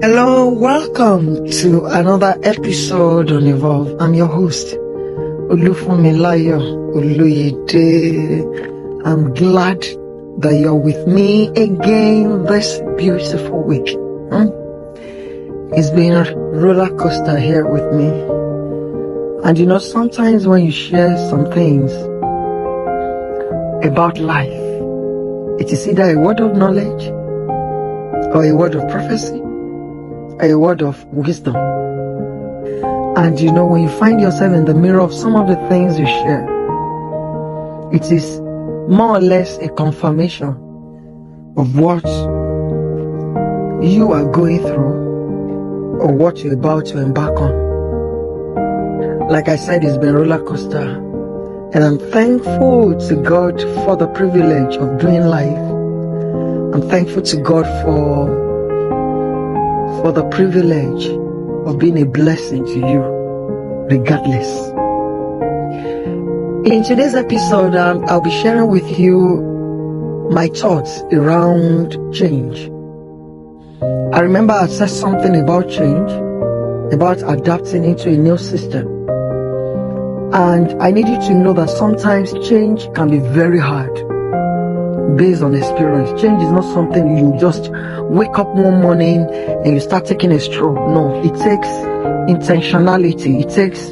Hello, welcome to another episode on Evolve. I'm your host, Olufunmilayo Oluyede. I'm glad that you're with me again this beautiful week. It's been a roller coaster here with me. And sometimes when you share some things about life, it is either a word of knowledge or a word of prophecy, a word of wisdom. And when you find yourself in the mirror of some of the things you share, it is more or less a confirmation of what you are going through or what you're about to embark on. Like I said, it's been a roller coaster, and I'm thankful to God for the privilege of doing life. I'm thankful to God for the privilege of being a blessing to you, regardless. In today's episode, I'll be sharing with you my thoughts around change. I remember I said something about change, about adapting into a new system. And I need you to know that sometimes change can be very hard based on experience. Change is not something you just wake up one morning and you start taking a stroll. No, it takes intentionality. It takes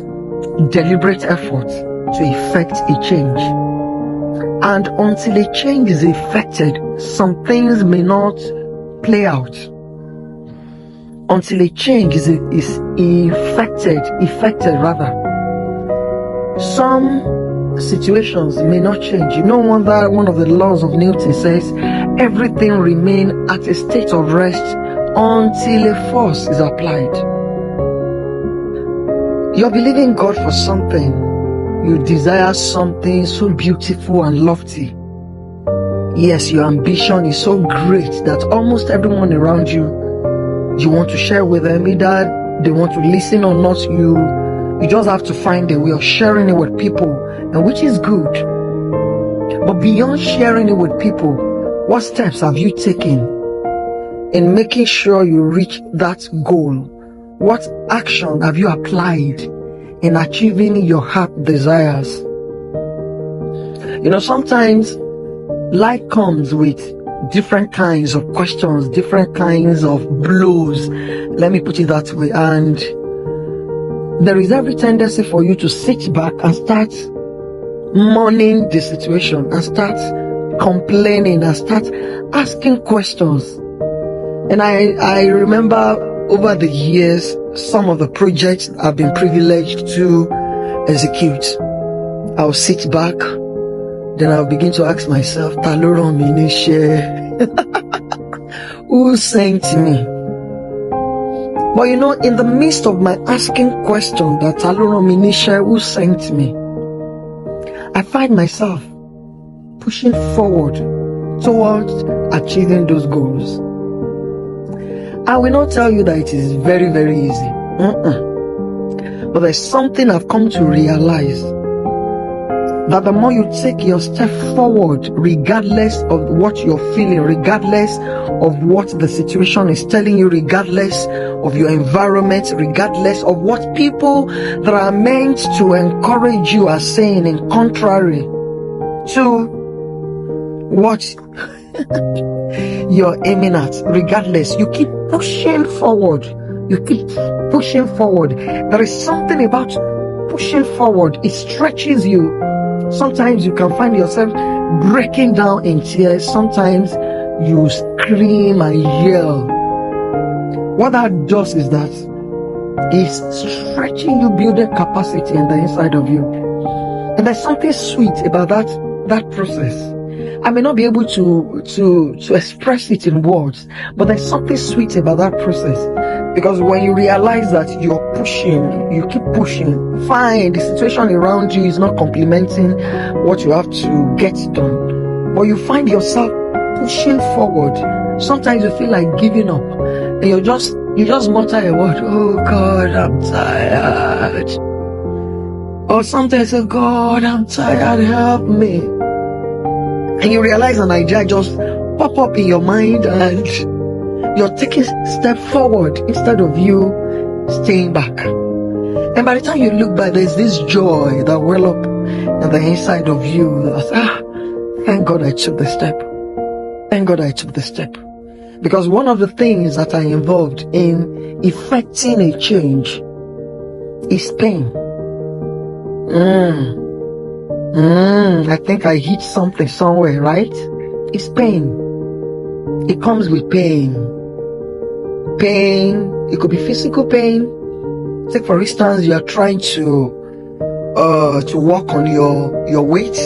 deliberate effort to effect a change. And until a change is effected, some things may not play out. Until a change is effected, some situations may not change. One of the laws of Newton says everything remains at a state of rest until a force is applied. You're believing God for something. You desire something so beautiful and lofty. Yes, your ambition is so great that almost everyone around you want to share with them. Either they want to listen or not, you just have to find a way of sharing it with people, and which is good. But beyond sharing it with people, what steps have you taken in making sure you reach that goal? What action have you applied in achieving your heart desires? Sometimes life comes with different kinds of questions, different kinds of blows. Let me put it that way. And there is every tendency for you to sit back and start mourning the situation and start complaining and start asking questions. And I remember over the years, some of the projects I've been privileged to execute. I'll sit back, then I'll begin to ask myself, who sent me? But in the midst of my asking question that who sent me, I find myself pushing forward towards achieving those goals. I will not tell you that it is very, very easy. But there's something I've come to realize, that the more you take your step forward, regardless of what you're feeling, regardless of what the situation is telling you, regardless of your environment, regardless of what people that are meant to encourage you are saying, in contrary to what you're aiming at, regardless, you keep pushing forward. You keep pushing forward. There is something about pushing forward. It stretches you. Sometimes you can find yourself breaking down in tears. Sometimes you scream and yell. What that does is that it's stretching you, building capacity in the inside of you. And there's something sweet about that process. I may not be able to express it in words, but there's something sweet about that process. Because when you realize that you're pushing, you keep pushing, fine, the situation around you is not complementing what you have to get done, but you find yourself pushing forward. Sometimes you feel like giving up, and you just mutter a word, oh God, I'm tired. Or sometimes you say, God, I'm tired, help me. And you realize an idea just pop up in your mind, and You're taking step forward instead of you staying back. And by the time you look back, there's this joy that well up in the inside of you. Thank God I took the step. Thank God I took the step. Because one of the things that are involved in effecting a change is pain. I think I hit something somewhere, right? It's pain. It comes with pain. Pain, it could be physical pain. Take for instance, you are trying to work on your weight.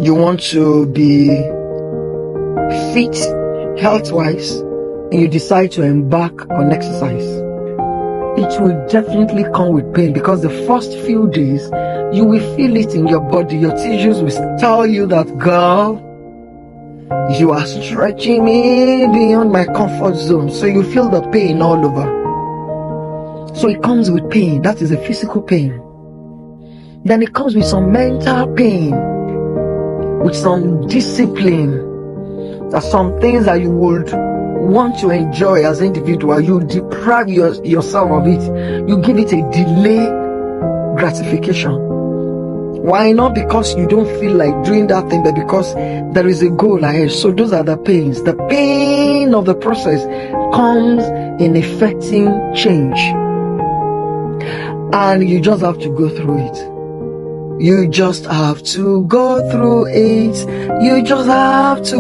You want to be fit health-wise, and you decide to embark on exercise. It will definitely come with pain, because the first few days you will feel it in your body. Your tissues will tell you that, girl, you are stretching me beyond my comfort zone. So you feel the pain all over. So it comes with pain. That is a physical pain. Then it comes with some mental pain, with some discipline. There's some things that you would want to enjoy as an individual. You deprive yourself of it. You give it a delay gratification. Why? Not because you don't feel like doing that thing, but because there is a goal ahead. So those are the pains. The pain of the process comes in effecting change. And you just have to go through it. You just have to go through it. You just have to